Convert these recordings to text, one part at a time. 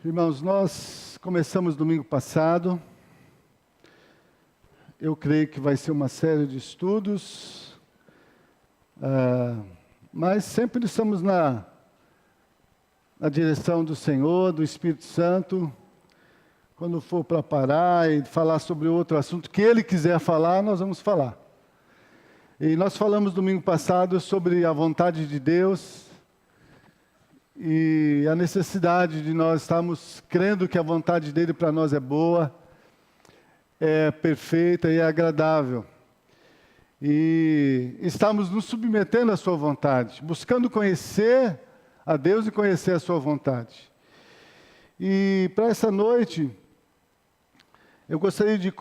Irmãos, nós começamos domingo passado. Eu creio que vai ser uma série de estudos, mas sempre estamos na direção do Senhor, do Espírito Santo. Quando for para parar e falar sobre outro assunto que Ele quiser falar, nós vamos falar. E nós falamos domingo passado sobre a vontade de Deus e a necessidade de nós estarmos crendo que a vontade dele para nós é boa, é perfeita e é agradável. E estamos nos submetendo à sua vontade, buscando conhecer a Deus e conhecer a sua vontade. E para essa noite, eu gostaria de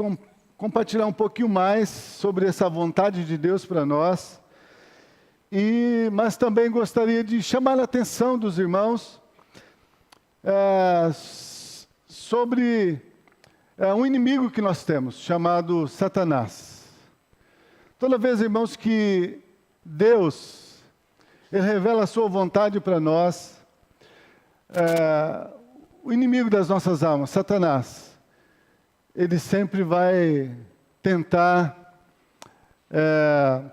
compartilhar um pouquinho mais sobre essa vontade de Deus para nós. Mas também gostaria de chamar a atenção dos irmãos sobre um inimigo que nós temos, chamado Satanás. Toda vez, irmãos, que Deus Ele revela a sua vontade para nós, o inimigo das nossas almas, Satanás, ele sempre vai tentar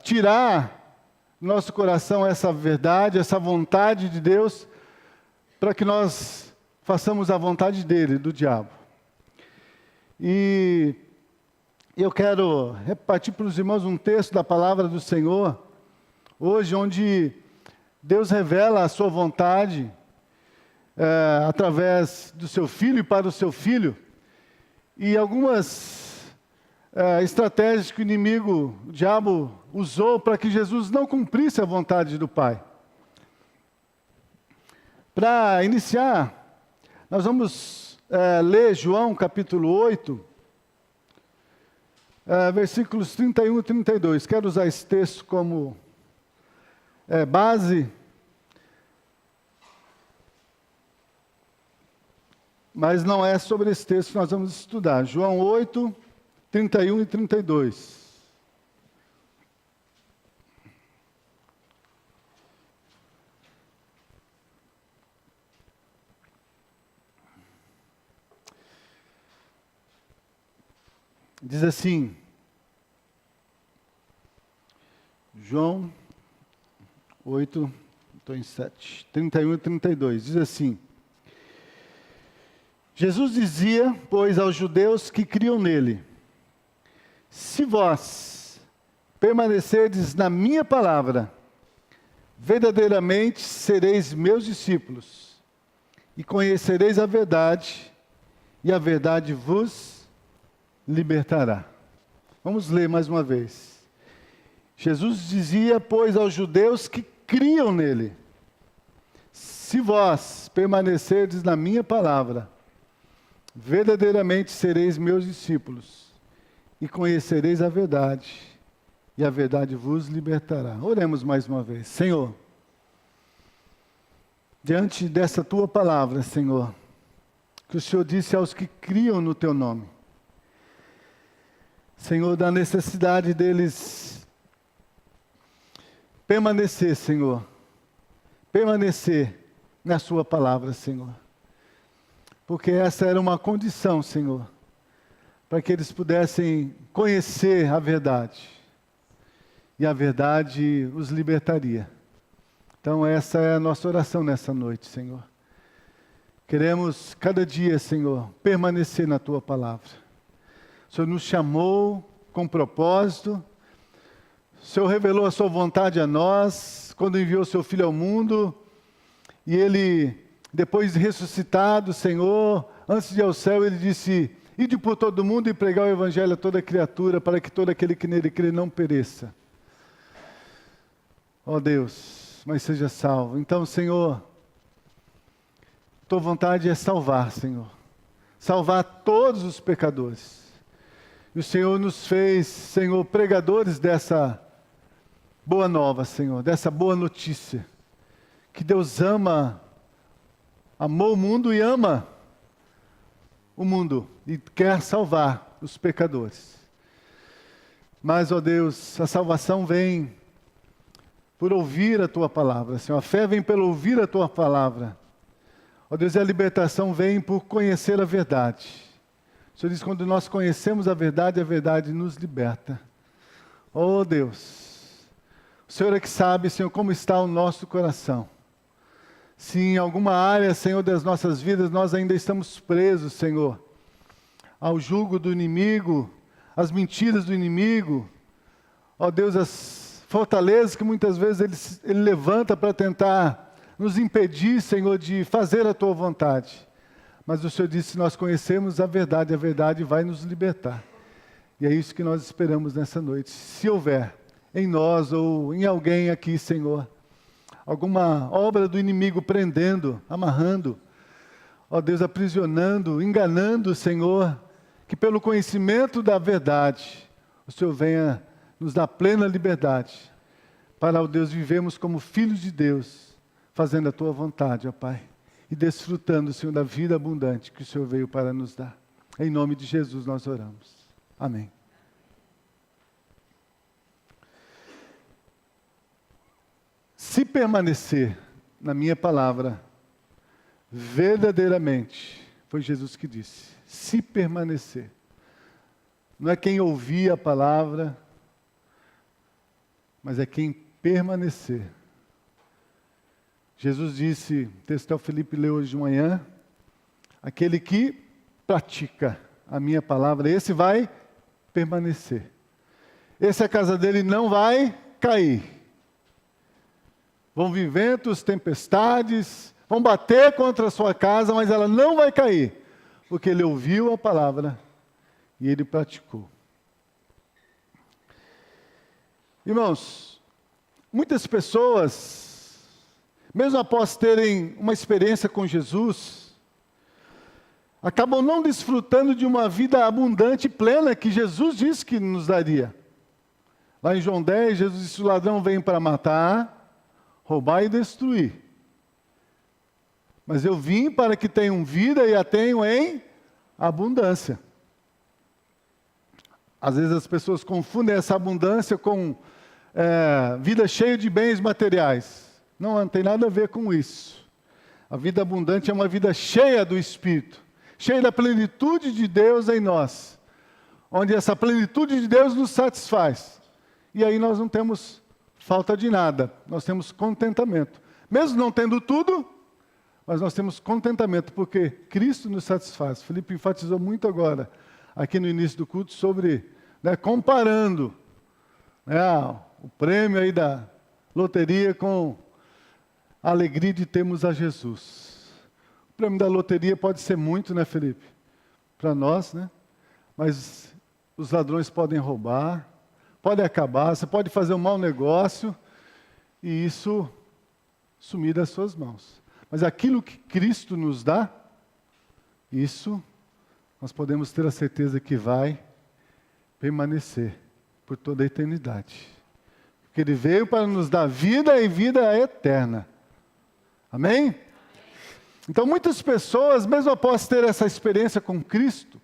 tirar nosso coração essa verdade, essa vontade de Deus, para que nós façamos a vontade dele, do diabo. E eu quero repartir para os irmãos um texto da palavra do Senhor, hoje, onde Deus revela a sua vontade através do seu Filho e para o seu Filho, e algumas estratégias que o inimigo, o diabo, usou para que Jesus não cumprisse a vontade do Pai. Para iniciar, nós vamos ler João capítulo 8, versículos 31 e 32. Quero usar esse texto como base, mas não é sobre esse texto que nós vamos estudar. João 8, 31 e 32. Diz assim, João 8, estou em 7, 31 e 32, diz assim: Jesus dizia, pois, aos judeus que criam nele: se vós permanecerdes na minha palavra, verdadeiramente sereis meus discípulos, e conhecereis a verdade, e a verdade vos libertará. Vamos ler mais uma vez. Jesus dizia, pois, aos judeus que criam nele: se vós permanecerdes na minha palavra, verdadeiramente sereis meus discípulos, e conhecereis a verdade, e a verdade vos libertará. Oremos mais uma vez. Senhor, diante dessa tua palavra, Senhor, que o Senhor disse aos que criam no teu nome, Senhor, da necessidade deles permanecer, Senhor, permanecer na sua palavra, Senhor, porque essa era uma condição, Senhor, para que eles pudessem conhecer a verdade, e a verdade os libertaria. Então essa é a nossa oração nessa noite, Senhor. Queremos cada dia, Senhor, permanecer na tua palavra. O Senhor nos chamou com propósito, o Senhor revelou a sua vontade a nós, quando enviou o seu Filho ao mundo, e Ele, depois de ressuscitado, Senhor, antes de ir ao céu, Ele disse: ide por todo mundo e pregar o Evangelho a toda criatura, para que todo aquele que nele crê não pereça. Ó Deus, mas seja salvo. Então, Senhor, tua vontade é salvar, Senhor, salvar todos os pecadores. E o Senhor nos fez, Senhor, pregadores dessa boa nova, Senhor, dessa boa notícia, que Deus amou o mundo e ama o mundo, e quer salvar os pecadores. Mas, ó Deus, a salvação vem por ouvir a Tua palavra, Senhor. A fé vem pelo ouvir a Tua palavra. Ó Deus, e a libertação vem por conhecer a verdade. O Senhor diz, quando nós conhecemos a verdade nos liberta. Ó Deus, o Senhor é que sabe, Senhor, como está o nosso coração. Se em alguma área, Senhor, das nossas vidas, nós ainda estamos presos, Senhor, ao jugo do inimigo, às mentiras do inimigo, ó Deus, as fortalezas que muitas vezes ele levanta para tentar nos impedir, Senhor, de fazer a Tua vontade. Mas o Senhor disse, se nós conhecemos a verdade vai nos libertar. E é isso que nós esperamos nessa noite. Se houver em nós ou em alguém aqui, Senhor, alguma obra do inimigo prendendo, amarrando, ó Deus, aprisionando, enganando, Senhor, que pelo conhecimento da verdade, o Senhor venha nos dar plena liberdade, para, ó Deus, vivemos como filhos de Deus, fazendo a Tua vontade, ó Pai, e desfrutando, Senhor, da vida abundante que o Senhor veio para nos dar. Em nome de Jesus nós oramos. Amém. Se permanecer na minha palavra, verdadeiramente, foi Jesus que disse, se permanecer. Não é quem ouvir a palavra, mas é quem permanecer. Jesus disse, o texto que o Felipe leu hoje de manhã, aquele que pratica a minha palavra, esse vai permanecer. Esse a casa dele não vai cair. Vão vir ventos, tempestades, vão bater contra a sua casa, mas ela não vai cair, porque ele ouviu a palavra e ele praticou. Irmãos, muitas pessoas, mesmo após terem uma experiência com Jesus, acabam não desfrutando de uma vida abundante e plena que Jesus disse que nos daria. Lá em João 10, Jesus disse, o ladrão vem para matar, roubar e destruir. Mas eu vim para que tenham vida e a tenham em abundância. Às vezes as pessoas confundem essa abundância com vida cheia de bens materiais. Não tem nada a ver com isso. A vida abundante é uma vida cheia do Espírito, cheia da plenitude de Deus em nós, onde essa plenitude de Deus nos satisfaz. E aí nós não temos falta de nada, nós temos contentamento. Mesmo não tendo tudo, mas nós temos contentamento, porque Cristo nos satisfaz. Felipe enfatizou muito agora, aqui no início do culto, sobre, comparando o prêmio aí da loteria com a alegria de termos a Jesus. O prêmio da loteria pode ser muito, né, Felipe? Para nós, né? Mas os ladrões podem roubar, pode acabar, você pode fazer um mau negócio e isso sumir das suas mãos. Mas aquilo que Cristo nos dá, isso nós podemos ter a certeza que vai permanecer por toda a eternidade. Porque Ele veio para nos dar vida e vida eterna. Amém? Então muitas pessoas, mesmo após ter essa experiência com Cristo,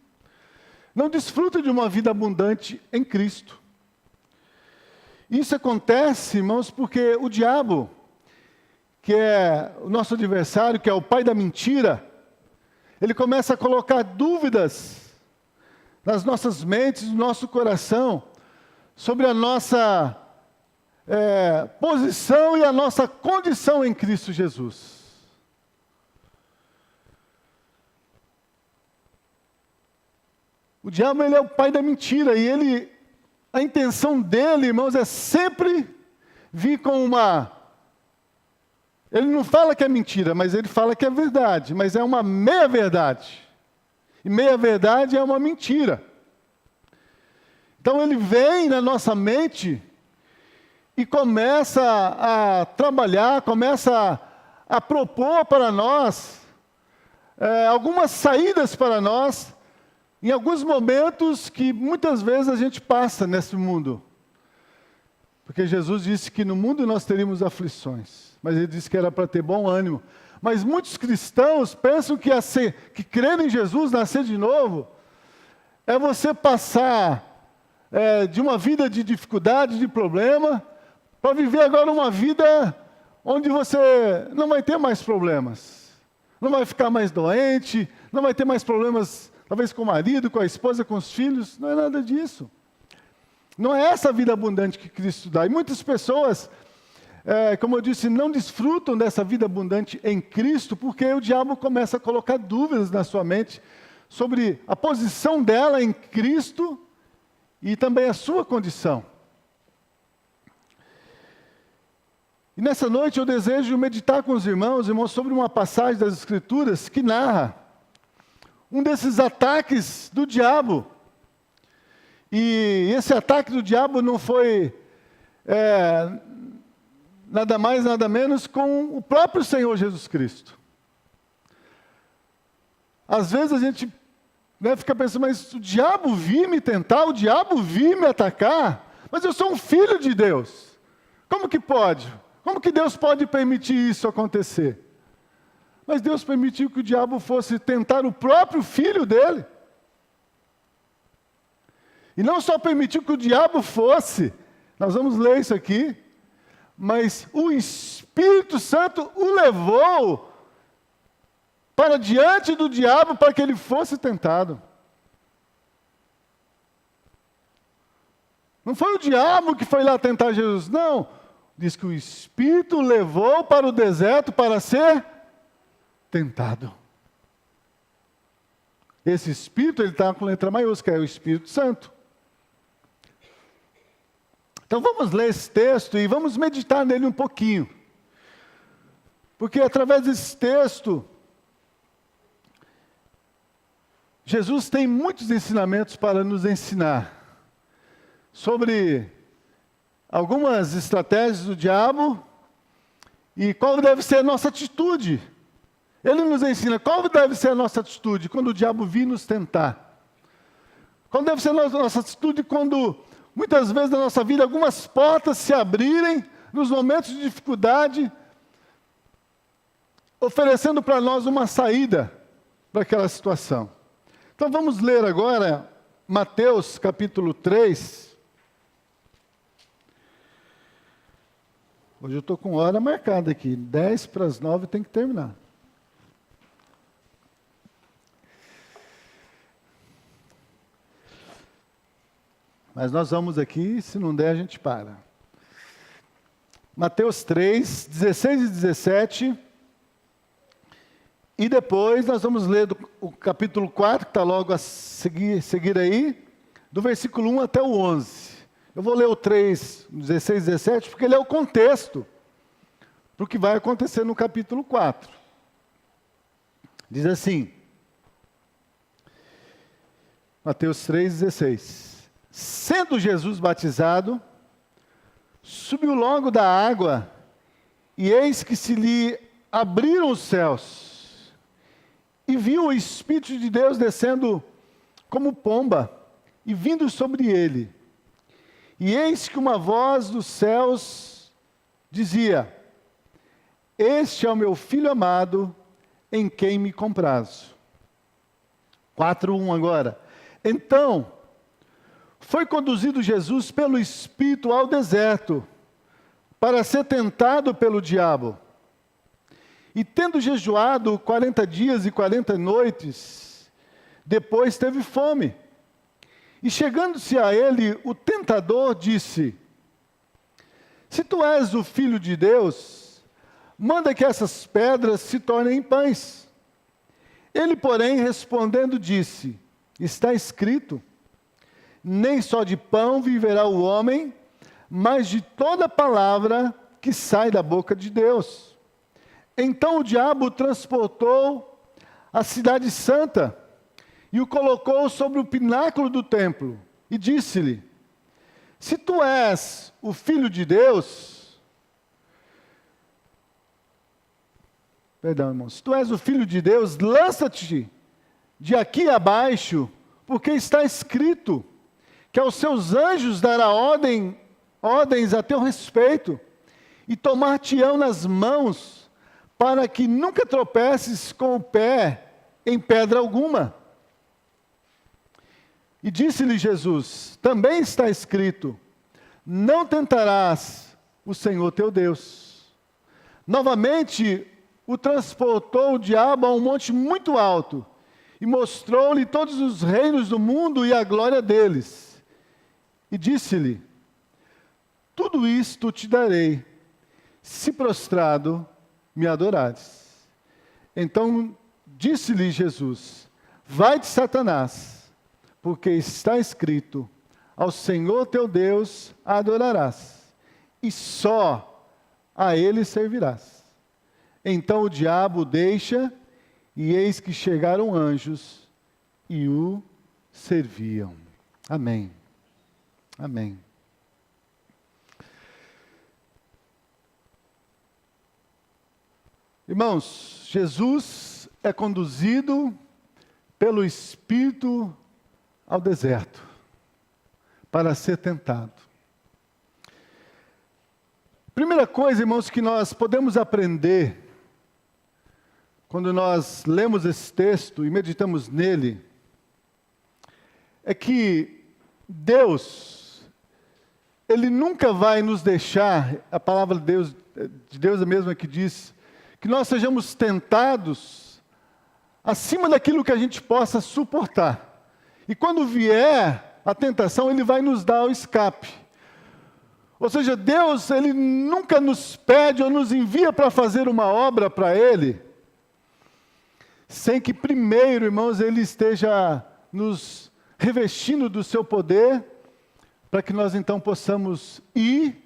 não desfrutam de uma vida abundante em Cristo. Isso acontece, irmãos, porque o diabo, que é o nosso adversário, que é o pai da mentira, ele começa a colocar dúvidas nas nossas mentes, no nosso coração, sobre a nossa posição e a nossa condição em Cristo Jesus. O diabo, ele é o pai da mentira, e a intenção dele, irmãos, é sempre vir com ele não fala que é mentira, mas ele fala que é verdade, mas é uma meia-verdade. E meia-verdade é uma mentira. Então ele vem na nossa mente e começa a trabalhar, começa a propor para nós algumas saídas para nós, em alguns momentos que muitas vezes a gente passa nesse mundo. Porque Jesus disse que no mundo nós teríamos aflições, mas Ele disse que era para ter bom ânimo. Mas muitos cristãos pensam que crer em Jesus, nascer de novo, é você passar de uma vida de dificuldade, de problema, para viver agora uma vida onde você não vai ter mais problemas. não vai ficar mais doente, não vai ter mais problemas, talvez com o marido, com a esposa, com os filhos. Não é nada disso. Não é essa vida abundante que Cristo dá. E muitas pessoas, como eu disse, não desfrutam dessa vida abundante em Cristo, porque o diabo começa a colocar dúvidas na sua mente sobre a posição dela em Cristo e também a sua condição. E nessa noite eu desejo meditar com os irmãos, sobre uma passagem das Escrituras que narra um desses ataques do diabo. E esse ataque do diabo não foi nada mais, nada menos com o próprio Senhor Jesus Cristo. Às vezes a gente fica pensando, mas o diabo vir me tentar, o diabo vir me atacar, mas eu sou um filho de Deus. Como que pode? Como que Deus pode permitir isso acontecer? Mas Deus permitiu que o diabo fosse tentar o próprio filho dele. E não só permitiu que o diabo fosse, nós vamos ler isso aqui, mas o Espírito Santo o levou para diante do diabo para que ele fosse tentado. Não foi o diabo que foi lá tentar Jesus, não. Diz que o Espírito o levou para o deserto para ser tentado. Esse Espírito, ele está com letra maiúscula, é o Espírito Santo. Então vamos ler esse texto e vamos meditar nele um pouquinho. Porque através desse texto, Jesus tem muitos ensinamentos para nos ensinar sobre algumas estratégias do diabo e qual deve ser a nossa atitude. Ele nos ensina qual deve ser a nossa atitude quando o diabo vir nos tentar. Qual deve ser a nossa atitude quando, muitas vezes na nossa vida, algumas portas se abrirem nos momentos de dificuldade, oferecendo para nós uma saída para aquela situação. Então vamos ler agora Mateus capítulo 3. Hoje eu estou com hora marcada aqui, 8:50 tem que terminar. Mas nós vamos aqui, se não der a gente para. Mateus 3, 16 e 17. E depois nós vamos ler o capítulo 4, que está logo a seguir aí, do versículo 1 até o 11. Eu vou ler o 3, 16 e 17, porque ele é o contexto para o que vai acontecer no capítulo 4. Diz assim, Mateus 3, 16. Sendo Jesus batizado, subiu logo da água, e eis que se lhe abriram os céus, e viu o Espírito de Deus descendo como pomba, e vindo sobre ele. E eis que uma voz dos céus dizia, este é o meu Filho amado, em quem me comprazo. 4:1 agora. Então, foi conduzido Jesus pelo Espírito ao deserto, para ser tentado pelo diabo. E tendo jejuado 40 dias e 40 noites, depois teve fome. E chegando-se a ele, o tentador disse, se tu és o Filho de Deus, manda que essas pedras se tornem pães. Ele, porém, respondendo, disse, está escrito, nem só de pão viverá o homem, mas de toda palavra que sai da boca de Deus. Então o diabo o transportou à cidade santa, e o colocou sobre o pináculo do templo, e disse-lhe, se tu és o Filho de Deus, se tu és o Filho de Deus, lança-te de aqui abaixo, porque está escrito, que aos seus anjos dará ordens a teu respeito, e tomar-te-ão nas mãos, para que nunca tropeces com o pé em pedra alguma. E disse-lhe Jesus, também está escrito, não tentarás o Senhor teu Deus. Novamente o transportou o diabo a um monte muito alto e mostrou-lhe todos os reinos do mundo e a glória deles. E disse-lhe: tudo isto te darei, se prostrado me adorares. Então disse-lhe Jesus: vai-te, Satanás, porque está escrito: ao Senhor teu Deus adorarás, e só a Ele servirás. Então o diabo o deixa, e eis que chegaram anjos e o serviam. Amém. Amém. Irmãos, Jesus é conduzido pelo Espírito ao deserto para ser tentado. Primeira coisa, irmãos, que nós podemos aprender quando nós lemos esse texto e meditamos nele, é que Deus, Ele nunca vai nos deixar, a palavra de Deus é a mesma que diz, que nós sejamos tentados acima daquilo que a gente possa suportar. E quando vier a tentação, Ele vai nos dar o escape. Ou seja, Deus, Ele nunca nos pede ou nos envia para fazer uma obra para Ele, sem que primeiro, irmãos, Ele esteja nos revestindo do seu poder, para que nós então possamos ir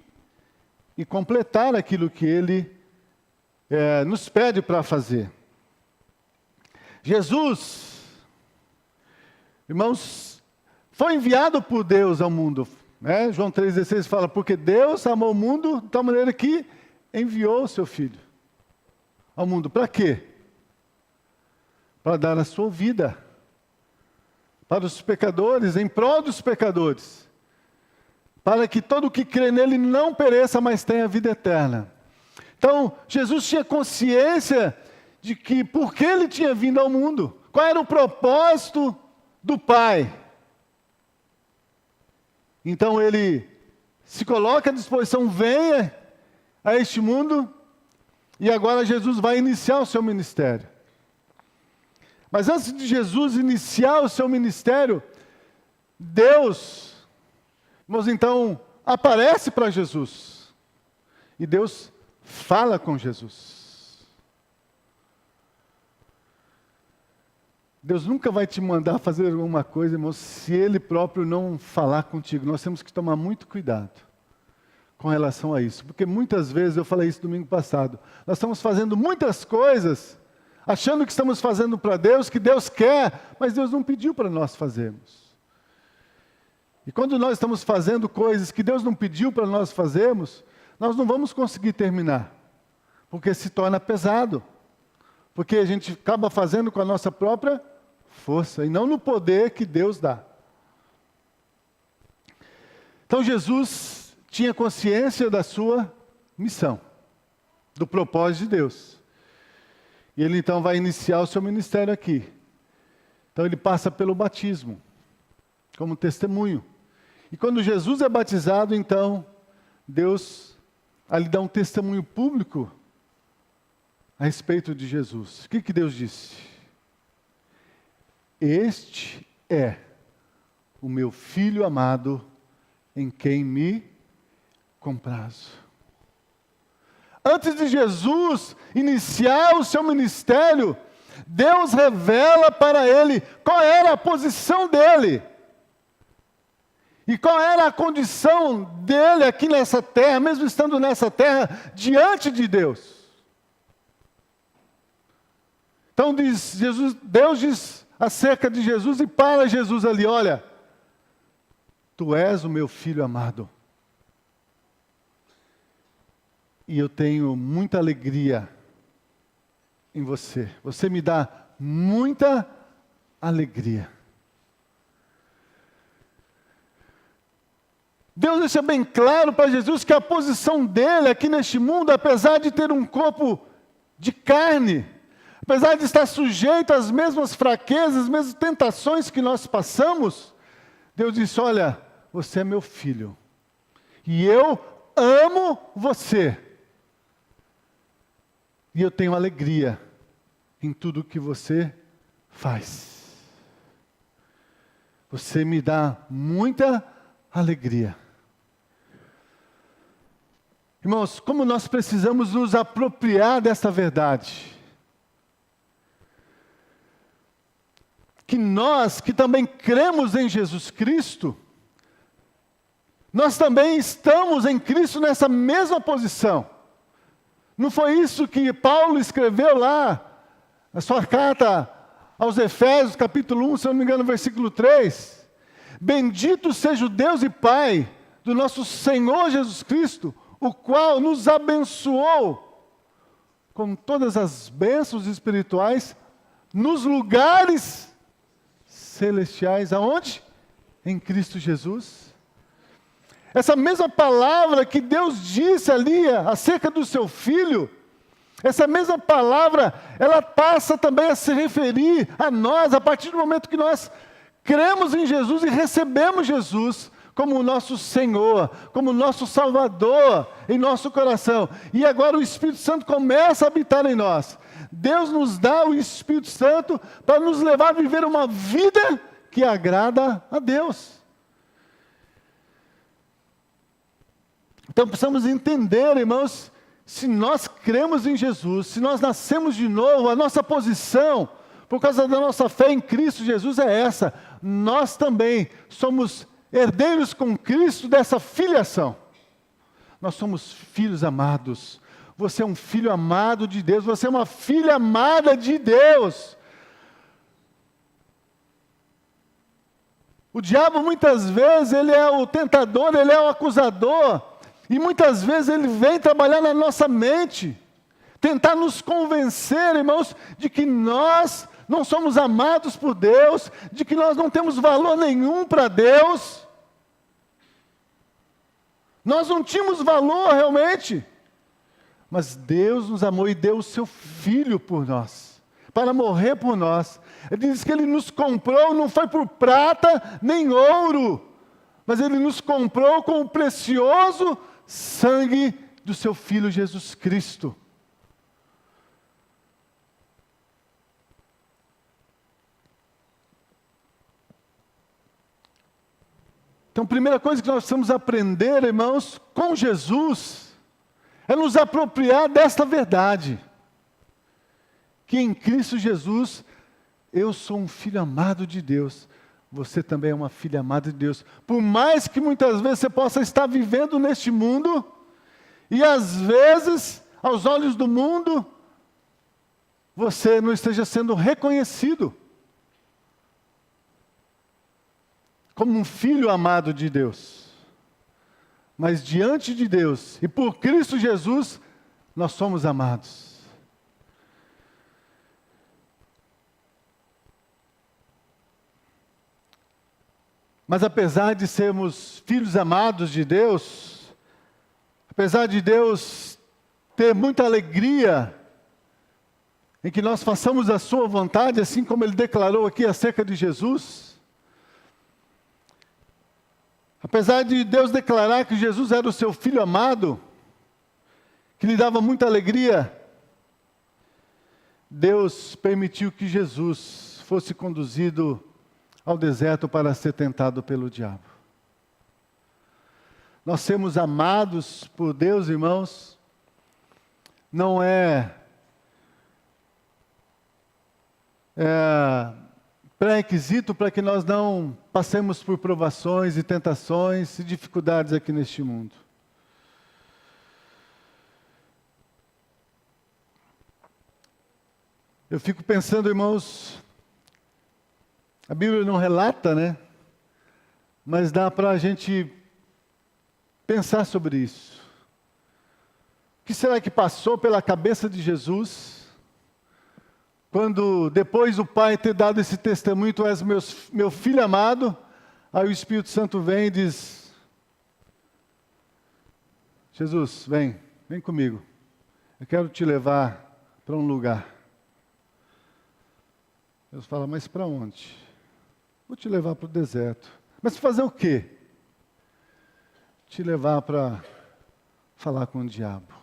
e completar aquilo que Ele nos pede para fazer. Jesus, irmãos, foi enviado por Deus ao mundo. João 3,16 fala: porque Deus amou o mundo de tal maneira que enviou o seu Filho ao mundo. Para quê? Para dar a sua vida para os pecadores, em prol dos pecadores, para que todo o que crê nele não pereça, mas tenha vida eterna. Então, Jesus tinha consciência de que por que ele tinha vindo ao mundo, qual era o propósito do Pai. Então ele se coloca à disposição: venha a este mundo, e agora Jesus vai iniciar o seu ministério. Mas antes de Jesus iniciar o seu ministério, Deus, irmãos, então aparece para Jesus. E Deus fala com Jesus. Deus nunca vai te mandar fazer alguma coisa, irmãos, se Ele próprio não falar contigo. Nós temos que tomar muito cuidado com relação a isso. Porque muitas vezes, eu falei isso domingo passado, nós estamos fazendo muitas coisas achando que estamos fazendo para Deus, que Deus quer, mas Deus não pediu para nós fazermos. E quando nós estamos fazendo coisas que Deus não pediu para nós fazermos, nós não vamos conseguir terminar, porque se torna pesado, porque a gente acaba fazendo com a nossa própria força, e não no poder que Deus dá. Então Jesus tinha consciência da sua missão, do propósito de Deus. E ele então vai iniciar o seu ministério aqui. Então ele passa pelo batismo, como testemunho. E quando Jesus é batizado, então, Deus ali dá um testemunho público a respeito de Jesus. O que Deus disse? Este é o meu Filho amado, em quem me comprazo. Antes de Jesus iniciar o seu ministério, Deus revela para ele qual era a posição dele. E qual era a condição dele aqui nessa terra, mesmo estando nessa terra, diante de Deus. Então Deus diz acerca de Jesus e para Jesus ali: olha, tu és o meu Filho amado. E eu tenho muita alegria em você. Você me dá muita alegria. Deus deixa bem claro para Jesus que a posição dele aqui neste mundo, apesar de ter um corpo de carne, apesar de estar sujeito às mesmas fraquezas, às mesmas tentações que nós passamos, Deus disse: olha, você é meu filho, e eu amo você. E eu tenho alegria em tudo que você faz. Você me dá muita alegria. Irmãos, como nós precisamos nos apropriar dessa verdade. Que nós, que também cremos em Jesus Cristo, nós também estamos em Cristo nessa mesma posição. Não foi isso que Paulo escreveu lá, na sua carta aos Efésios, capítulo 1, se eu não me engano, versículo 3? Bendito seja o Deus e Pai do nosso Senhor Jesus Cristo, o qual nos abençoou com todas as bênçãos espirituais nos lugares celestiais. Aonde? Em Cristo Jesus. Essa mesma palavra que Deus disse ali acerca do seu Filho, essa mesma palavra, ela passa também a se referir a nós, a partir do momento que nós cremos em Jesus e recebemos Jesus como o nosso Senhor, como o nosso Salvador em nosso coração. E agora o Espírito Santo começa a habitar em nós. Deus nos dá o Espírito Santo para nos levar a viver uma vida que agrada a Deus. Então precisamos entender, irmãos, se nós cremos em Jesus, se nós nascemos de novo, a nossa posição, por causa da nossa fé em Cristo Jesus é essa. Nós também somos herdeiros com Cristo dessa filiação. Nós somos filhos amados. Você é um filho amado de Deus, você é uma filha amada de Deus. O diabo muitas vezes, ele é o tentador, ele é o acusador. E muitas vezes ele vem trabalhar na nossa mente, tentar nos convencer, irmãos, de que nós não somos amados por Deus, de que nós não temos valor nenhum para Deus. Nós não tínhamos valor realmente. Mas Deus nos amou e deu o seu Filho por nós, para morrer por nós. Ele diz que Ele nos comprou, não foi por prata nem ouro, mas Ele nos comprou com o precioso sangue do seu Filho Jesus Cristo. Então, a primeira coisa que nós precisamos aprender, irmãos, com Jesus, é nos apropriar desta verdade. Que em Cristo Jesus, eu sou um filho amado de Deus. Você também é uma filha amada de Deus. Por mais que muitas vezes você possa estar vivendo neste mundo, e às vezes, aos olhos do mundo, você não esteja sendo reconhecido como um filho amado de Deus. Mas diante de Deus e por Cristo Jesus, nós somos amados. Mas apesar de sermos filhos amados de Deus, apesar de Deus ter muita alegria em que nós façamos a sua vontade, assim como Ele declarou aqui acerca de Jesus, apesar de Deus declarar que Jesus era o seu Filho amado, que lhe dava muita alegria, Deus permitiu que Jesus fosse conduzido ao deserto para ser tentado pelo diabo. Nós sermos amados por Deus, irmãos, não é pré-requisito para que nós não passemos por provações e tentações e dificuldades aqui neste mundo. Eu fico pensando, irmãos, a Bíblia não relata, né? Mas dá para a gente pensar sobre isso. O que será que passou pela cabeça de Jesus quando, depois do Pai ter dado esse testemunho, tu és meu filho amado, aí o Espírito Santo vem e diz: Jesus, vem comigo. Eu quero te levar para um lugar. Deus fala: mas para onde? Vou te levar para o deserto. Mas fazer o quê? Te levar para falar com o diabo.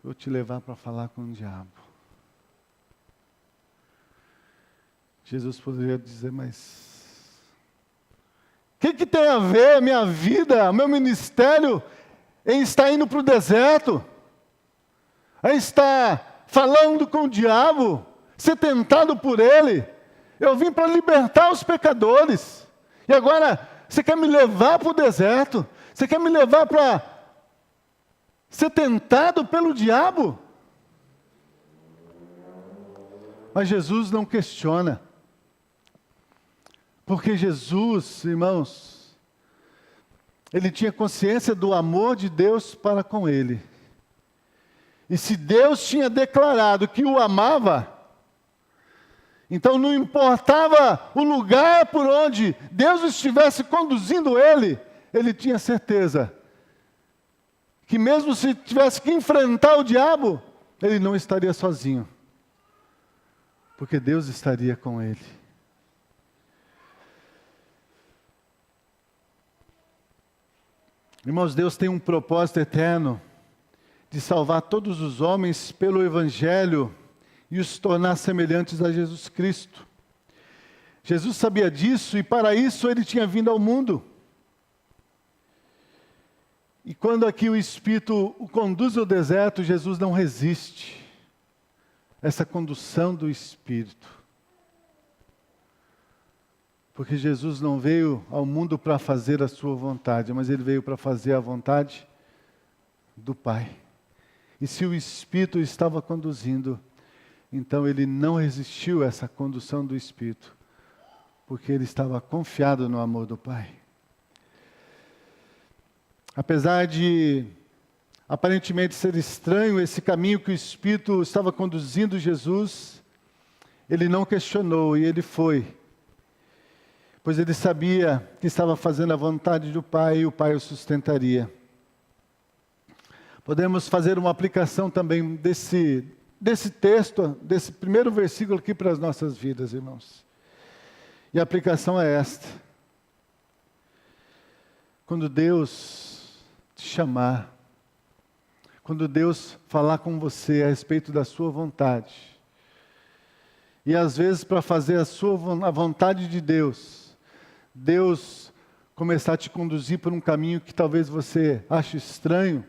vou te levar para falar com o diabo. Jesus poderia dizer, mas o que tem a ver a minha vida, o meu ministério em estar indo para o deserto? Em estar falando com o diabo, ser tentado por ele? Eu vim para libertar os pecadores. E agora, você quer me levar para o deserto? Você quer me levar para ser tentado pelo diabo? Mas Jesus não questiona. Porque Jesus, irmãos, ele tinha consciência do amor de Deus para com ele. E se Deus tinha declarado que o amava, então não importava o lugar por onde Deus estivesse conduzindo ele, ele tinha certeza que mesmo se tivesse que enfrentar o diabo, ele não estaria sozinho, porque Deus estaria com ele. Irmãos, Deus tem um propósito eterno de salvar todos os homens pelo Evangelho e os tornar semelhantes a Jesus Cristo. Jesus sabia disso e para isso ele tinha vindo ao mundo. E quando aqui o Espírito o conduz ao deserto, Jesus não resiste essa condução do Espírito. Porque Jesus não veio ao mundo para fazer a sua vontade, mas ele veio para fazer a vontade do Pai. E se o Espírito estava conduzindo, então ele não resistiu a essa condução do Espírito, porque ele estava confiado no amor do Pai. Apesar de aparentemente ser estranho esse caminho que o Espírito estava conduzindo Jesus, ele não questionou e ele foi. Pois ele sabia que estava fazendo a vontade do Pai e o Pai o sustentaria. Podemos fazer uma aplicação também desse texto, desse primeiro versículo aqui para as nossas vidas, irmãos. E a aplicação é esta. Quando Deus te chamar, quando Deus falar com você a respeito da sua vontade, e às vezes para fazer a vontade de Deus começar a te conduzir por um caminho que talvez você ache estranho,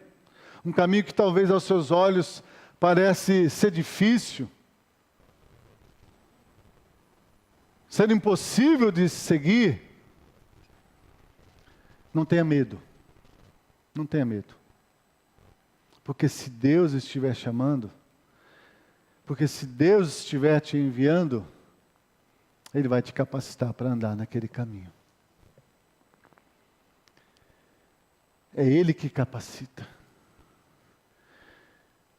um caminho que talvez aos seus olhos parece ser difícil, ser impossível de seguir, não tenha medo. Não tenha medo. Porque se Deus estiver chamando, porque se Deus estiver te enviando, Ele vai te capacitar para andar naquele caminho. É Ele que capacita.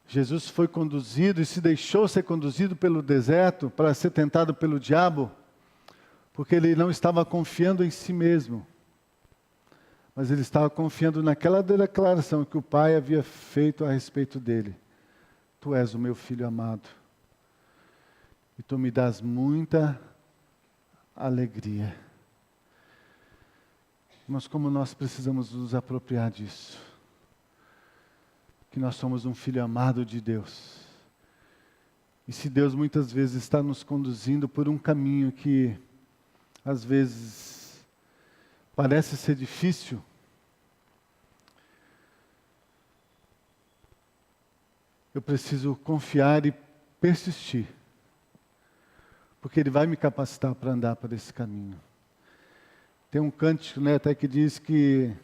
Jesus foi conduzido e se deixou ser conduzido pelo deserto para ser tentado pelo diabo, porque ele não estava confiando em si mesmo, mas ele estava confiando naquela declaração que o Pai havia feito a respeito dele. Tu és o meu filho amado, e tu me dás muita alegria. Mas como nós precisamos nos apropriar disso, que nós somos um filho amado de Deus. E se Deus muitas vezes está nos conduzindo por um caminho que às vezes parece ser difícil, eu preciso confiar e persistir, porque Ele vai me capacitar para andar por esse caminho. Tem um cântico, até que diz que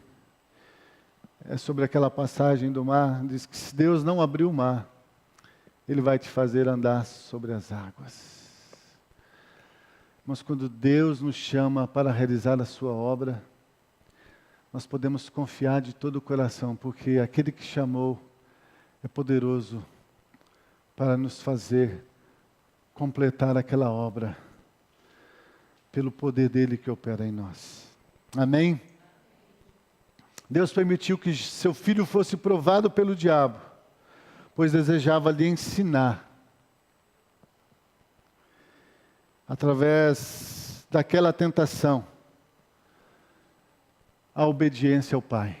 é sobre aquela passagem do mar, diz que se Deus não abrir o mar, Ele vai te fazer andar sobre as águas. Mas quando Deus nos chama para realizar a sua obra, nós podemos confiar de todo o coração, porque aquele que chamou é poderoso para nos fazer completar aquela obra, pelo poder dele que opera em nós. Amém? Deus permitiu que seu filho fosse provado pelo diabo, pois desejava lhe ensinar, através daquela tentação, a obediência ao Pai.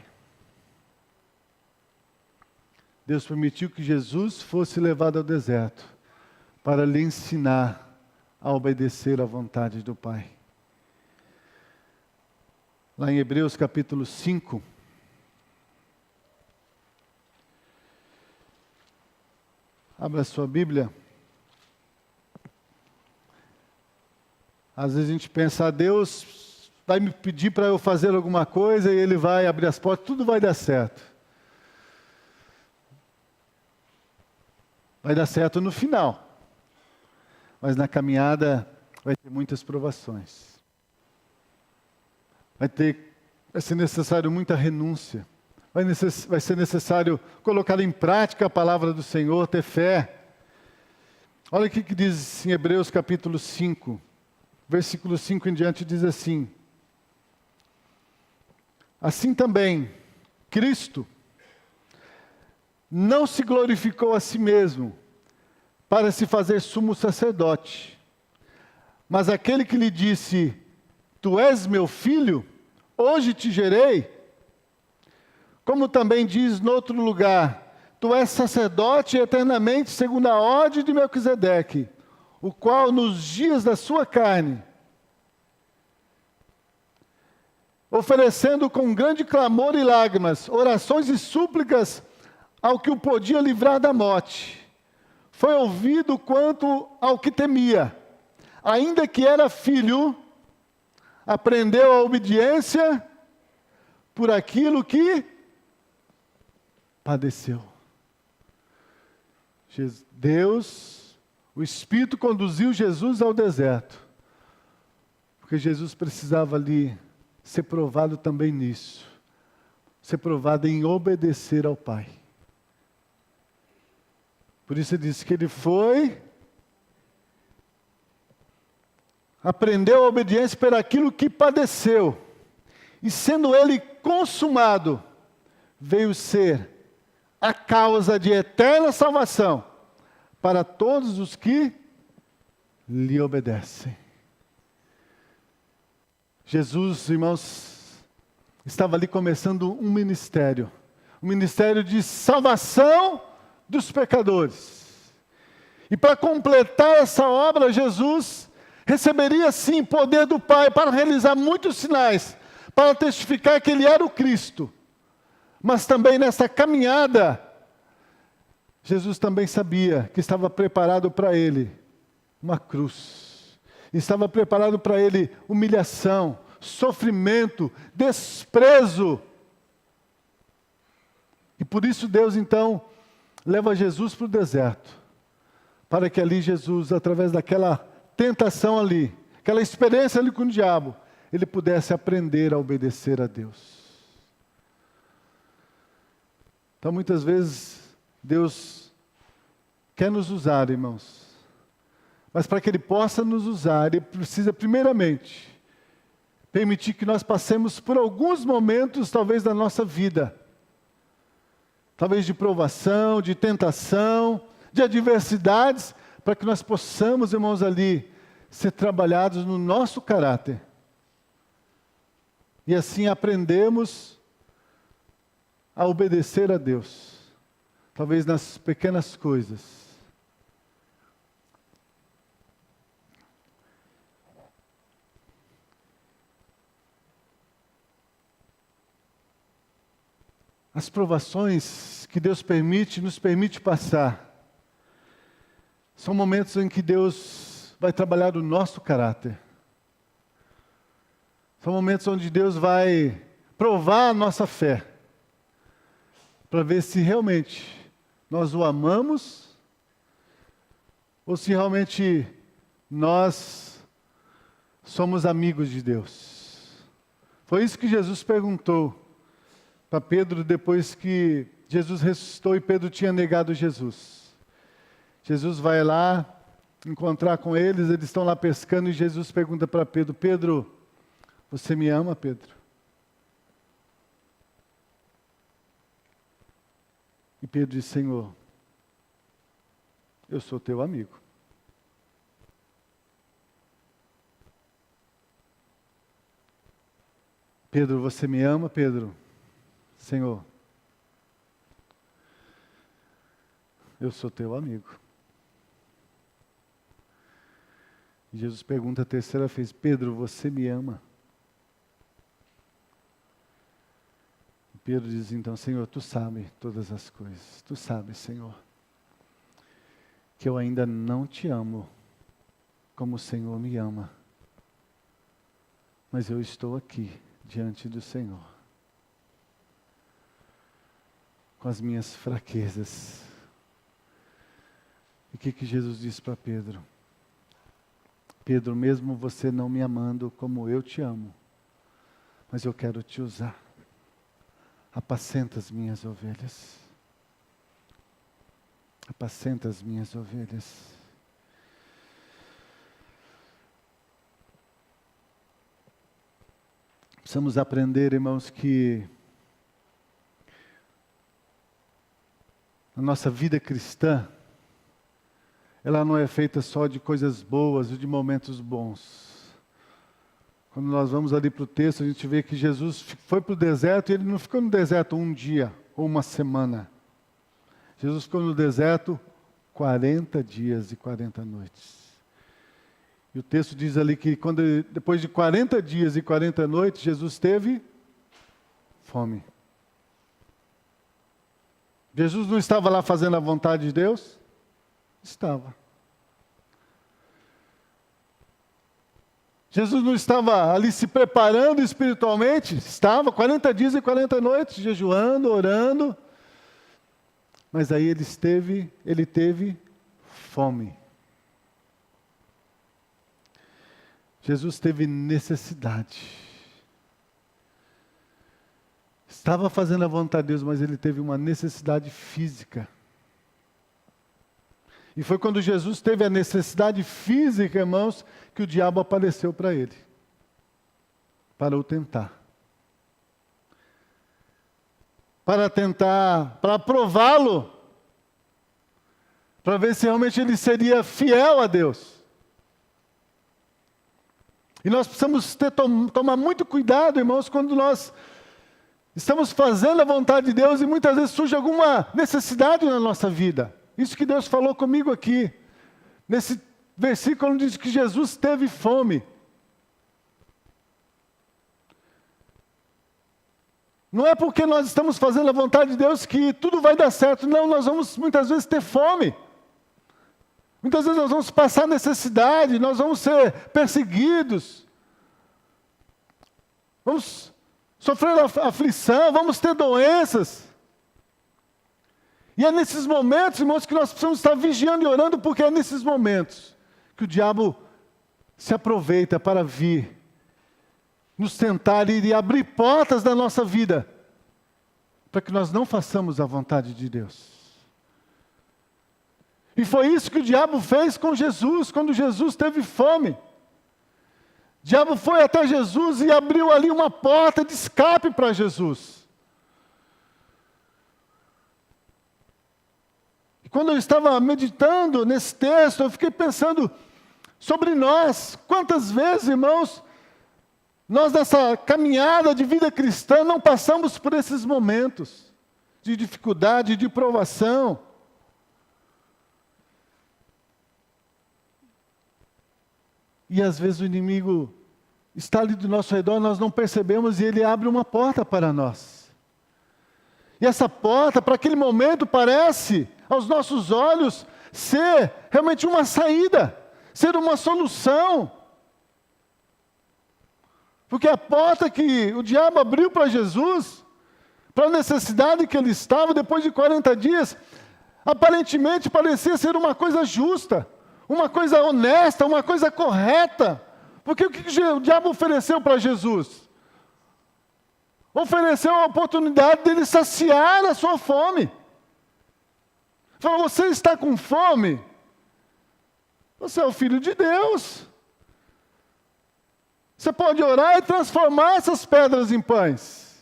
Deus permitiu que Jesus fosse levado ao deserto para lhe ensinar a obedecer à vontade do Pai. Lá em Hebreus capítulo 5, abra a sua Bíblia. Às vezes a gente pensa, Deus vai me pedir para eu fazer alguma coisa e Ele vai abrir as portas, tudo vai dar certo. Vai dar certo no final. Mas na caminhada vai ter muitas provações. Vai ser necessário muita renúncia. Vai ser necessário colocar em prática a palavra do Senhor, ter fé. Olha o que diz em Hebreus capítulo 5, versículo 5 em diante, diz assim: assim também, Cristo não se glorificou a si mesmo para se fazer sumo sacerdote, mas aquele que lhe disse: tu és meu filho, hoje te gerei. Como também diz noutro lugar: tu és sacerdote eternamente segundo a ordem de Melquisedeque, o qual nos dias da sua carne, oferecendo com grande clamor e lágrimas, orações e súplicas ao que o podia livrar da morte, foi ouvido quanto ao que temia. Ainda que era filho, aprendeu a obediência por aquilo que padeceu. Deus, o Espírito conduziu Jesus ao deserto, porque Jesus precisava ali ser provado também nisso, ser provado em obedecer ao Pai. Por isso ele disse que ele foi, aprendeu a obediência por aquilo que padeceu, e sendo ele consumado, veio ser a causa de eterna salvação para todos os que lhe obedecem. Jesus, irmãos, estava ali começando um ministério de salvação dos pecadores. E para completar essa obra, Jesus receberia sim poder do Pai para realizar muitos sinais, para testificar que Ele era o Cristo. Mas também nessa caminhada, Jesus também sabia que estava preparado para Ele uma cruz. Estava preparado para Ele humilhação, sofrimento, desprezo. E por isso Deus então leva Jesus para o deserto, para que ali Jesus, através daquela tentação ali, aquela experiência ali com o diabo, ele pudesse aprender a obedecer a Deus. Então, muitas vezes, Deus quer nos usar, irmãos. Mas para que Ele possa nos usar, Ele precisa, primeiramente, permitir que nós passemos por alguns momentos, talvez, da nossa vida. Talvez de provação, de tentação, de adversidades, para que nós possamos, irmãos, ali, ser trabalhados no nosso caráter. E assim aprendemos a obedecer a Deus, talvez nas pequenas coisas. As provações que Deus nos permite passar, são momentos em que Deus vai trabalhar o nosso caráter. São momentos onde Deus vai provar a nossa fé, para ver se realmente nós o amamos, ou se realmente nós somos amigos de Deus. Foi isso que Jesus perguntou para Pedro depois que Jesus ressuscitou e Pedro tinha negado Jesus. Jesus vai lá encontrar com eles estão lá pescando e Jesus pergunta para Pedro: Pedro, você me ama, Pedro? E Pedro diz: Senhor, eu sou teu amigo. Pedro, você me ama, Pedro? Senhor, eu sou teu amigo. E Jesus pergunta a terceira vez: Pedro, você me ama? E Pedro diz então: Senhor, tu sabes todas as coisas. Tu sabes, Senhor, que eu ainda não te amo como o Senhor me ama. Mas eu estou aqui diante do Senhor, com as minhas fraquezas. E o que Jesus disse para Pedro? Pedro, mesmo você não me amando como eu te amo, mas eu quero te usar. Apacenta as minhas ovelhas. Apacenta as minhas ovelhas. Precisamos aprender, irmãos, que a nossa vida cristã, ela não é feita só de coisas boas e de momentos bons. Quando nós vamos ali para o texto, a gente vê que Jesus foi para o deserto e ele não ficou no deserto um dia ou uma semana. Jesus ficou no deserto 40 dias e 40 noites. E o texto diz ali que depois de 40 dias e 40 noites, Jesus teve fome. Jesus não estava lá fazendo a vontade de Deus? Estava. Jesus não estava ali se preparando espiritualmente? Estava, 40 dias e 40 noites, jejuando, orando. Mas aí ele teve fome. Jesus teve necessidade. Estava fazendo a vontade de Deus, mas ele teve uma necessidade física. E foi quando Jesus teve a necessidade física, irmãos, que o diabo apareceu para ele, para o tentar. Para prová-lo, para ver se realmente ele seria fiel a Deus. E nós precisamos tomar muito cuidado, irmãos, quando nós estamos fazendo a vontade de Deus e muitas vezes surge alguma necessidade na nossa vida. Isso que Deus falou comigo aqui. Nesse versículo diz que Jesus teve fome. Não é porque nós estamos fazendo a vontade de Deus que tudo vai dar certo. Não, nós vamos muitas vezes ter fome. Muitas vezes nós vamos passar necessidade, nós vamos ser perseguidos. Vamos sofrer aflição, vamos ter doenças. E é nesses momentos, irmãos, que nós precisamos estar vigiando e orando, porque é nesses momentos que o diabo se aproveita para vir nos tentar e abrir portas da nossa vida, para que nós não façamos a vontade de Deus. E foi isso que o diabo fez com Jesus, quando Jesus teve fome. O diabo foi até Jesus e abriu ali uma porta de escape para Jesus. E quando eu estava meditando nesse texto, eu fiquei pensando sobre nós. Quantas vezes, irmãos, nós nessa caminhada de vida cristã não passamos por esses momentos de dificuldade, de provação. E às vezes o inimigo está ali do nosso redor, nós não percebemos e ele abre uma porta para nós. E essa porta, para aquele momento, parece, aos nossos olhos, ser realmente uma saída, ser uma solução. Porque a porta que o diabo abriu para Jesus, para a necessidade que ele estava, depois de 40 dias, aparentemente parecia ser uma coisa justa, uma coisa honesta, uma coisa correta. Porque o que o diabo ofereceu para Jesus? Ofereceu a oportunidade dele saciar a sua fome. Falou: você está com fome? Você é o Filho de Deus. Você pode orar e transformar essas pedras em pães.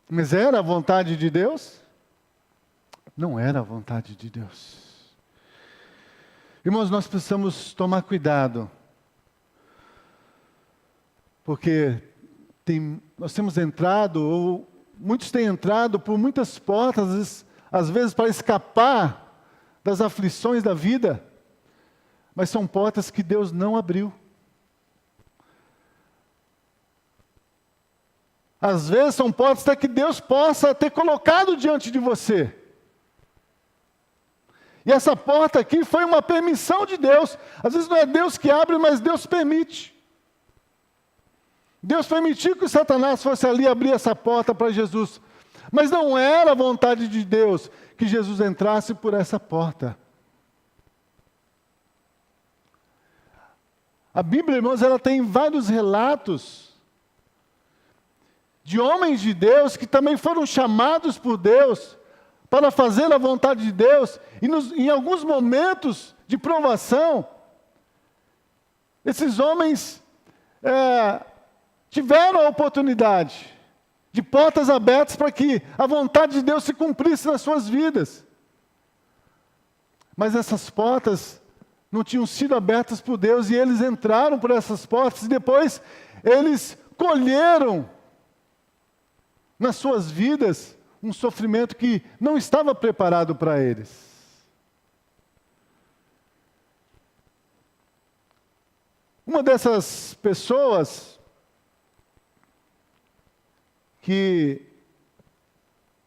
Mas era a vontade de Deus? Não era a vontade de Deus. Irmãos, nós precisamos tomar cuidado. Porque nós temos entrado, ou muitos têm entrado por muitas portas, às vezes para escapar das aflições da vida, mas são portas que Deus não abriu. Às vezes são portas até que Deus possa ter colocado diante de você. E essa porta aqui foi uma permissão de Deus. Às vezes não é Deus que abre, mas Deus permite. Deus permitiu que Satanás fosse ali abrir essa porta para Jesus. Mas não era a vontade de Deus que Jesus entrasse por essa porta. A Bíblia, irmãos, ela tem vários relatos de homens de Deus que também foram chamados por Deus para fazer a vontade de Deus, e em alguns momentos de provação, esses homens tiveram a oportunidade de portas abertas para que a vontade de Deus se cumprisse nas suas vidas. Mas essas portas não tinham sido abertas por Deus, e eles entraram por essas portas, e depois eles colheram nas suas vidas um sofrimento que não estava preparado para eles. Uma dessas pessoas que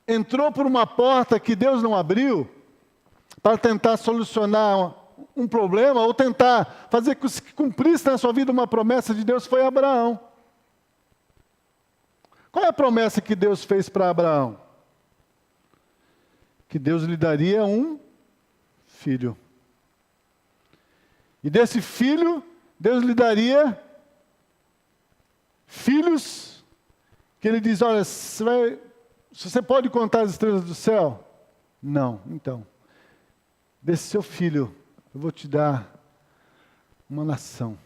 entrou por uma porta que Deus não abriu, para tentar solucionar um problema, ou tentar fazer que se cumprisse na sua vida uma promessa de Deus, foi Abraão. Qual é a promessa que Deus fez para Abraão? Que Deus lhe daria um filho. E desse filho, Deus lhe daria filhos, que ele diz, olha, você pode contar as estrelas do céu? Não, então, desse seu filho, eu vou te dar uma nação.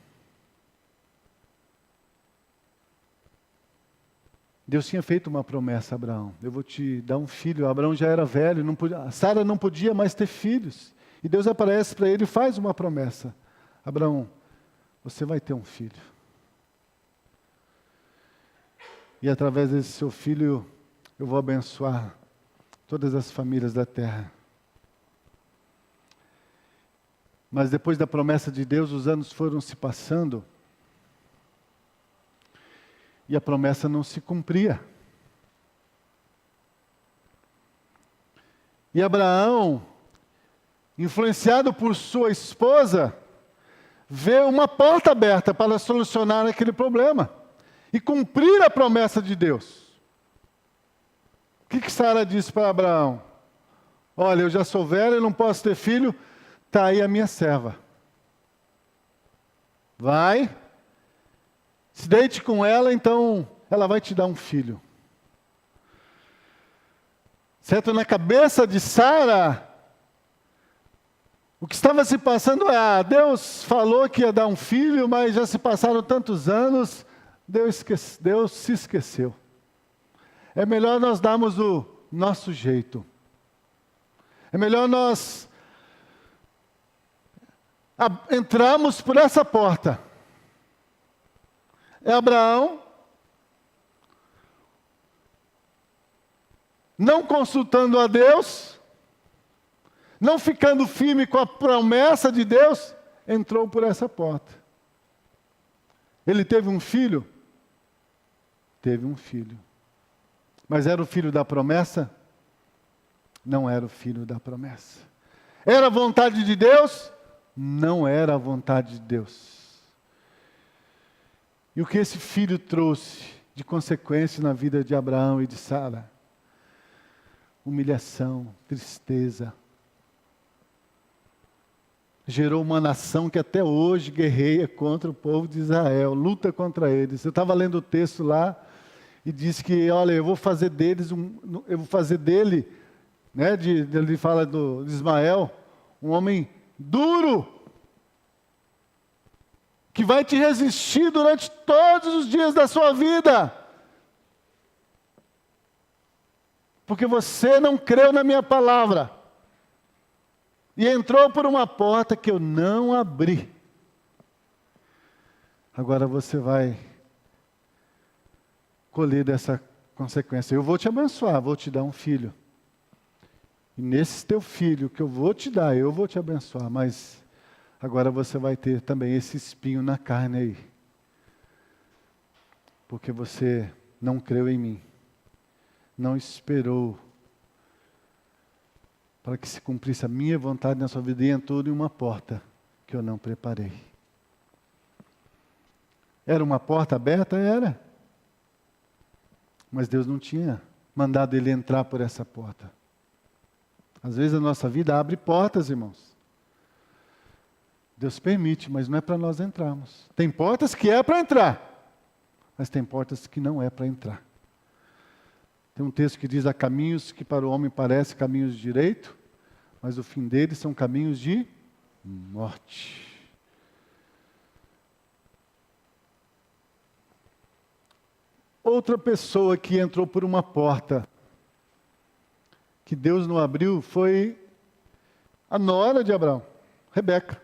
Deus tinha feito uma promessa a Abraão, eu vou te dar um filho. Abraão já era velho, Sara não podia mais ter filhos. E Deus aparece para ele e faz uma promessa. Abraão, você vai ter um filho. E através desse seu filho, eu vou abençoar todas as famílias da terra. Mas depois da promessa de Deus, os anos foram se passando, e a promessa não se cumpria. E Abraão, influenciado por sua esposa, vê uma porta aberta para solucionar aquele problema e cumprir a promessa de Deus. O que Sara disse para Abraão? Olha, eu já sou velho, eu não posso ter filho, está aí a minha serva. Vai, se deite com ela, então ela vai te dar um filho. Certo? Na cabeça de Sara, o que estava se passando Deus falou que ia dar um filho, mas já se passaram tantos anos, Deus se esqueceu. É melhor nós darmos o nosso jeito. É melhor nós entrarmos por essa porta. É Abraão, não consultando a Deus, não ficando firme com a promessa de Deus, entrou por essa porta. Ele teve um filho? Teve um filho. Mas era o filho da promessa? Não era o filho da promessa. Era a vontade de Deus? Não era a vontade de Deus. E o que esse filho trouxe de consequência na vida de Abraão e de Sara? Humilhação, tristeza. Gerou uma nação que até hoje guerreia contra o povo de Israel, luta contra eles. Eu estava lendo o texto lá e disse que, olha, eu vou fazer dele, né, ele fala de Ismael, um homem duro, que vai te resistir durante todos os dias da sua vida. Porque você não creu na minha palavra. E entrou por uma porta que eu não abri. Agora você vai colher dessa consequência. Eu vou te abençoar, vou te dar um filho. E nesse teu filho que eu vou te dar, eu vou te abençoar, mas agora você vai ter também esse espinho na carne aí. Porque você não creu em mim. Não esperou para que se cumprisse a minha vontade na sua vida e entrou em uma porta que eu não preparei. Era uma porta aberta? Era. Mas Deus não tinha mandado ele entrar por essa porta. Às vezes a nossa vida abre portas, irmãos. Deus permite, mas não é para nós entrarmos. Tem portas que é para entrar, mas tem portas que não é para entrar. Tem um texto que diz: há caminhos que para o homem parecem caminhos de direito, mas o fim deles são caminhos de morte. Outra pessoa que entrou por uma porta que Deus não abriu foi a nora de Abraão, Rebeca.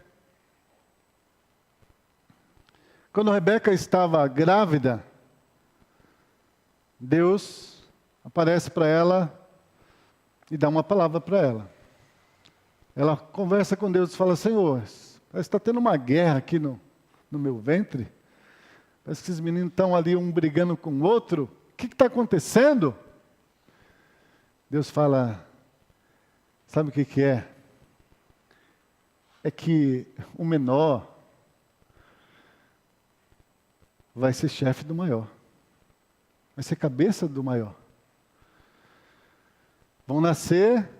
Quando Rebeca estava grávida, Deus aparece para ela e dá uma palavra para ela. Ela conversa com Deus e fala: Senhor, parece que está tendo uma guerra aqui no meu ventre. Parece que esses meninos estão ali um brigando com o outro. O que está acontecendo? Deus fala: sabe o que é? É que o menor vai ser chefe do maior. Vai ser cabeça do maior. Vão nascer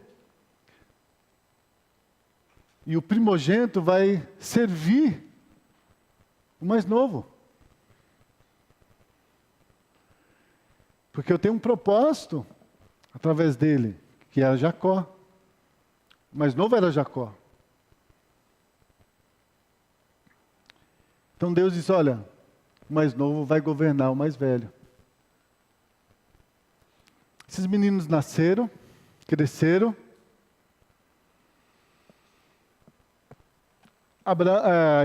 e o primogênito vai servir o mais novo. Porque eu tenho um propósito através dele, que era Jacó. O mais novo era Jacó. Então Deus disse: olha, o mais novo vai governar o mais velho. Esses meninos nasceram, cresceram.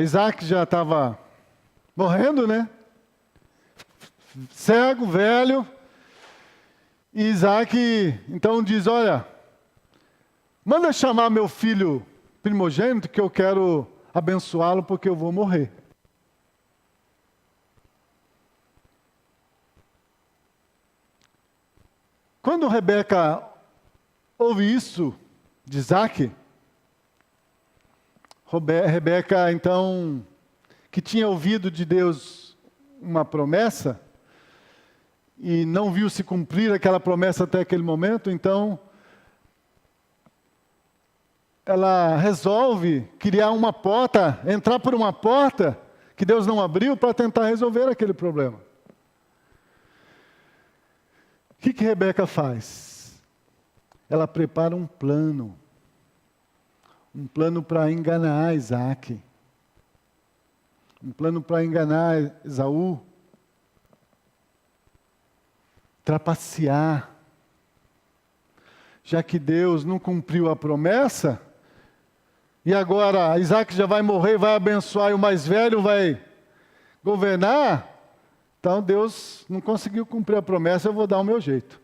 Isaac já estava morrendo, né? Cego, velho. E Isaac então diz: olha, manda chamar meu filho primogênito, que eu quero abençoá-lo porque eu vou morrer. Quando Rebeca ouve isso de Isaac, Rebeca então, que tinha ouvido de Deus uma promessa, e não viu se cumprir aquela promessa até aquele momento, então ela resolve criar uma porta, entrar por uma porta que Deus não abriu para tentar resolver aquele problema. O que Rebeca faz? Ela prepara um plano para enganar Isaac, um plano para enganar Esaú, trapacear. Já que Deus não cumpriu a promessa, e agora Isaac já vai morrer, vai abençoar, e o mais velho vai governar, então Deus não conseguiu cumprir a promessa, eu vou dar o meu jeito.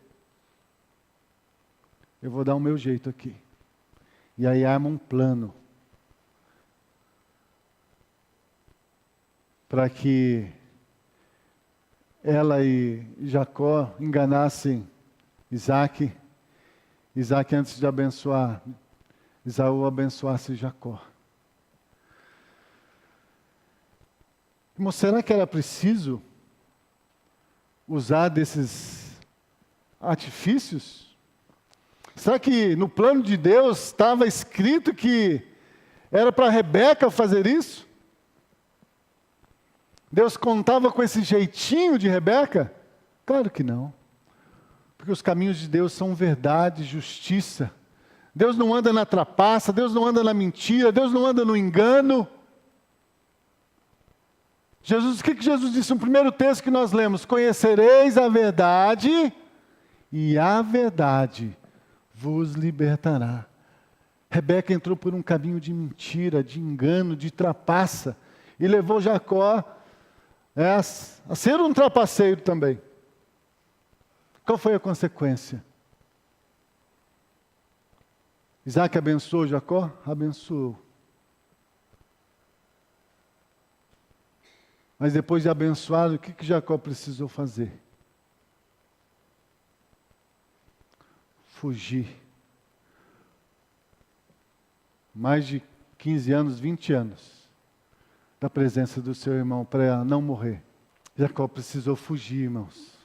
Eu vou dar o meu jeito aqui. E aí arma um plano para que ela e Jacó enganassem Isaac. Isaac, antes de abençoar Esaú, abençoasse Jacó. Irmão, será que era preciso usar desses artifícios? Será que no plano de Deus estava escrito que era para Rebeca fazer isso? Deus contava com esse jeitinho de Rebeca? Claro que não. Porque os caminhos de Deus são verdade, justiça. Deus não anda na trapaça, Deus não anda na mentira, Deus não anda no engano. O que Jesus disse no primeiro texto que nós lemos? Conhecereis a verdade, e a verdade vos libertará. Rebeca entrou por um caminho de mentira, de engano, de trapaça, e levou Jacó a ser um trapaceiro também. Qual foi a consequência? Isaac abençoou Jacó? Abençoou. Mas depois de abençoado, o que Jacó precisou fazer? Fugir. Mais de 15 anos, 20 anos, da presença do seu irmão, para não morrer. Jacó precisou fugir, irmãos,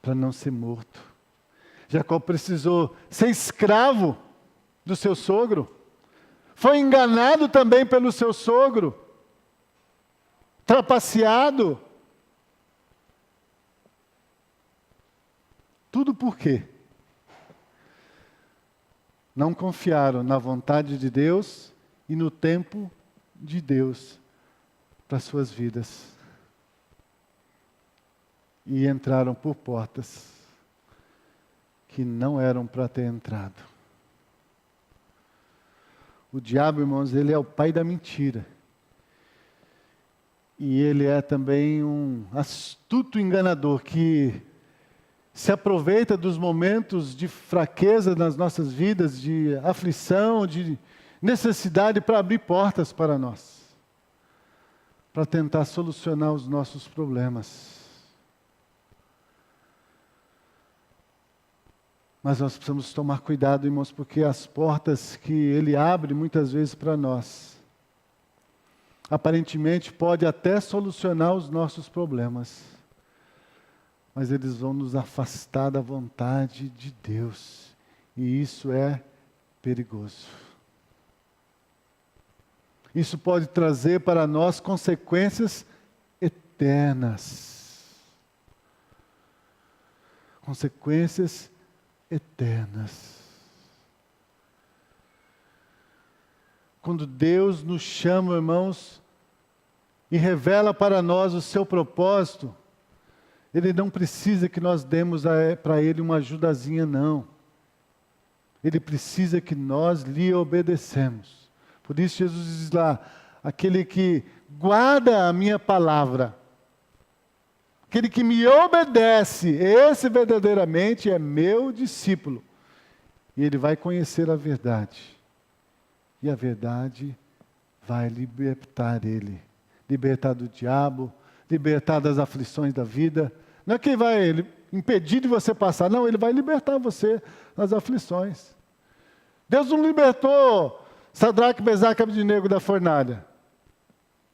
para não ser morto. Jacó precisou ser escravo do seu sogro. Foi enganado também pelo seu sogro. Trapaceado. Tudo por quê? Não confiaram na vontade de Deus e no tempo de Deus para suas vidas. E entraram por portas que não eram para ter entrado. O diabo, irmãos, ele é o pai da mentira. E ele é também um astuto enganador que se aproveita dos momentos de fraqueza nas nossas vidas, de aflição, de necessidade para abrir portas para nós, para tentar solucionar os nossos problemas. Mas nós precisamos tomar cuidado, irmãos, porque as portas que ele abre muitas vezes para nós, aparentemente pode até solucionar os nossos problemas, mas eles vão nos afastar da vontade de Deus. E isso é perigoso. Isso pode trazer para nós consequências eternas. Consequências eternas. Quando Deus nos chama, irmãos, e revela para nós o seu propósito, Ele não precisa que nós demos para Ele uma ajudazinha, não. Ele precisa que nós lhe obedecemos. Por isso Jesus diz lá, aquele que guarda a minha palavra, aquele que me obedece, esse verdadeiramente é meu discípulo. E ele vai conhecer a verdade. E a verdade vai libertar ele. Libertar do diabo, libertar das aflições da vida. Não é que vai impedir de você passar, não, ele vai libertar você das aflições. Deus não libertou Sadraque, Mesaque e Abednego da fornalha,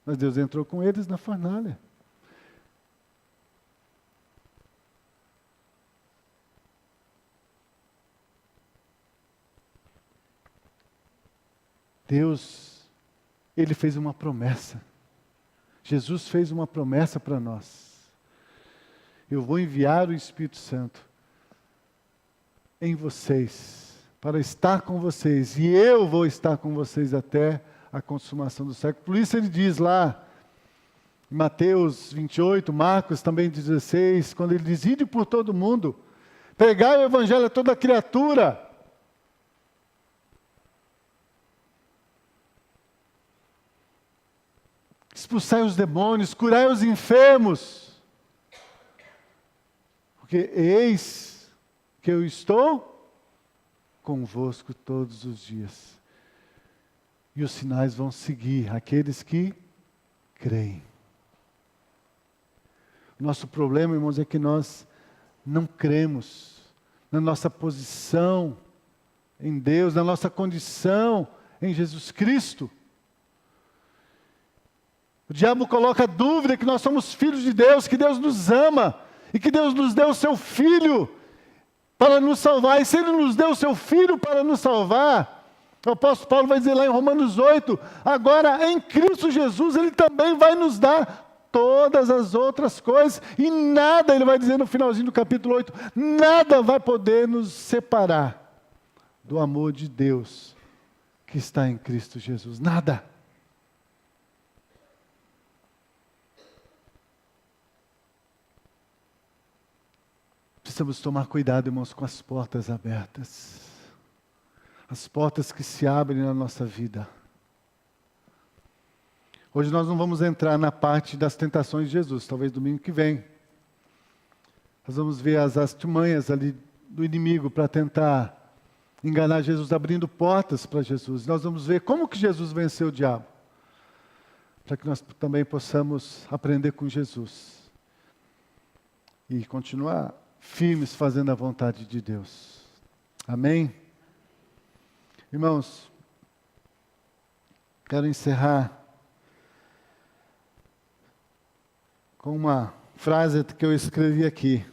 mas Deus entrou com eles na fornalha. Deus, Ele fez uma promessa. Jesus fez uma promessa para nós. Eu vou enviar o Espírito Santo em vocês, para estar com vocês, e eu vou estar com vocês até a consumação do século. Por isso ele diz lá, em Mateus 28, Marcos também 16, quando ele diz, ide por todo mundo, pregai o evangelho a toda criatura. Expulsai os demônios, curai os enfermos. Porque eis que eu estou convosco todos os dias. E os sinais vão seguir aqueles que creem. O nosso problema, irmãos, é que nós não cremos na nossa posição em Deus, na nossa condição em Jesus Cristo. O diabo coloca dúvida que nós somos filhos de Deus, que Deus nos ama e que Deus nos deu o seu Filho para nos salvar. E se Ele nos deu o seu Filho para nos salvar, o apóstolo Paulo vai dizer lá em Romanos 8, agora em Cristo Jesus Ele também vai nos dar todas as outras coisas. E nada, ele vai dizer no finalzinho do capítulo 8, nada vai poder nos separar do amor de Deus que está em Cristo Jesus. Nada. Precisamos tomar cuidado, irmãos, com as portas abertas. As portas que se abrem na nossa vida. Hoje nós não vamos entrar na parte das tentações de Jesus, talvez domingo que vem. Nós vamos ver as artimanhas ali do inimigo para tentar enganar Jesus, abrindo portas para Jesus. Nós vamos ver como que Jesus venceu o diabo, para que nós também possamos aprender com Jesus e continuar firmes fazendo a vontade de Deus. Amém? Irmãos, quero encerrar com uma frase que eu escrevi aqui.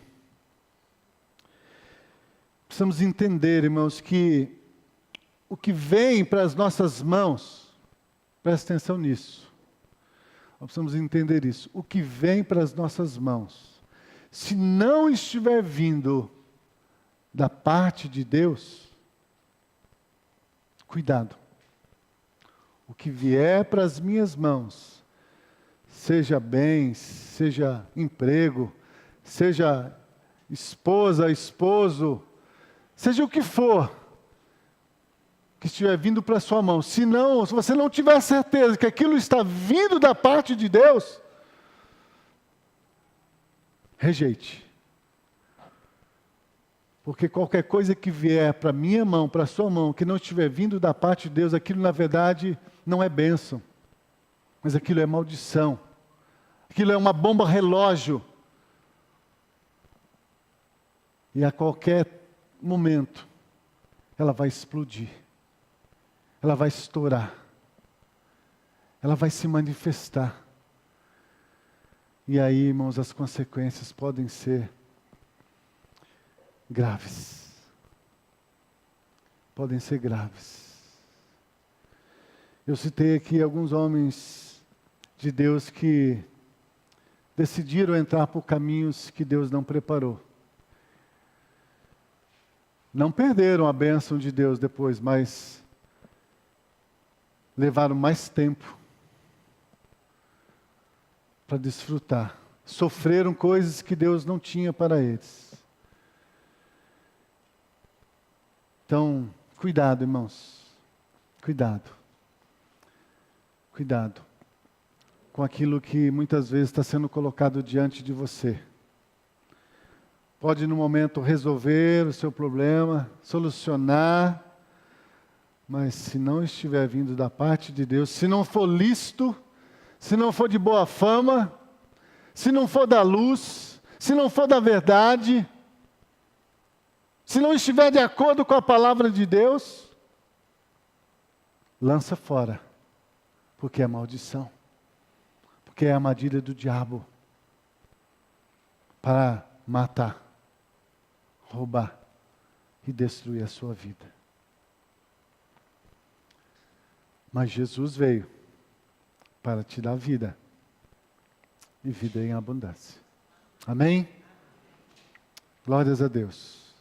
Precisamos entender, irmãos, que o que vem para as nossas mãos, presta atenção nisso. Nós precisamos entender isso. O que vem para as nossas mãos, se não estiver vindo da parte de Deus, cuidado. O que vier para as minhas mãos, seja bens, seja emprego, seja esposa, esposo, seja o que for, que estiver vindo para a sua mão. Se você não tiver certeza que aquilo está vindo da parte de Deus, rejeite. Porque qualquer coisa que vier para a minha mão, para a sua mão, que não estiver vindo da parte de Deus, aquilo na verdade não é bênção, mas aquilo é maldição. Aquilo é uma bomba relógio. E a qualquer momento, ela vai explodir. Ela vai estourar. Ela vai se manifestar. E aí, irmãos, as consequências podem ser graves. Podem ser graves. Eu citei aqui alguns homens de Deus que decidiram entrar por caminhos que Deus não preparou. Não perderam a bênção de Deus depois, mas levaram mais tempo para desfrutar. Sofreram coisas que Deus não tinha para eles. Então, cuidado, irmãos. Cuidado. Cuidado com aquilo que muitas vezes está sendo colocado diante de você. Pode, no momento, resolver o seu problema, solucionar, mas se não estiver vindo da parte de Deus, se não for lícito, se não for de boa fama, se não for da luz, se não for da verdade, se não estiver de acordo com a palavra de Deus, lança fora, porque é maldição, porque é a armadilha do diabo para matar, roubar e destruir a sua vida. Mas Jesus veio para te dar vida, e vida em abundância. Amém? Glórias a Deus.